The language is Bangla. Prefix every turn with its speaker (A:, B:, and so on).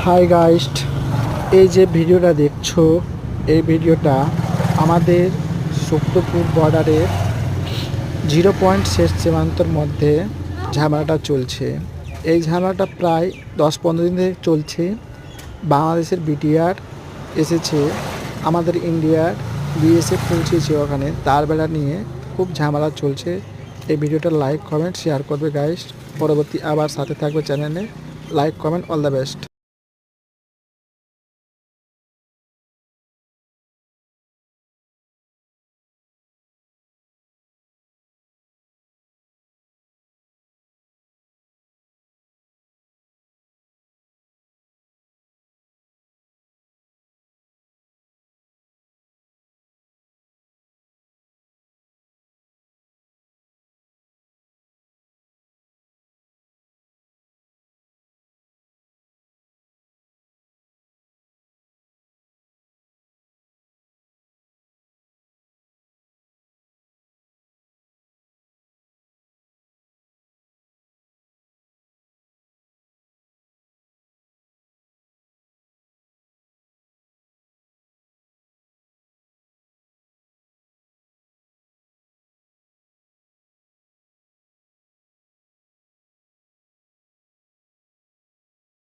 A: হাই গাইস, এই যে ভিডিওটা দেখছো, এই ভিডিওটা আমাদের শুক্তপুর বর্ডারের 0 পয়েন্ট শেষ সীমান্তর মধ্যে ঝামেলাটা চলছে। এই ঝামেলাটা প্রায় 10-15 দিন থেকে চলছে। বাংলাদেশের বিটিআর এসেছে, আমাদের ইন্ডিয়ার বিএসএফ পৌঁছেছে ওখানে, তার বেলা নিয়ে খুব ঝামেলা চলছে। এই ভিডিওটা লাইক কমেন্ট শেয়ার করবে গাইস। পরবর্তী আবার সাথে থাকবে চ্যানেলে। Like comment, all the best.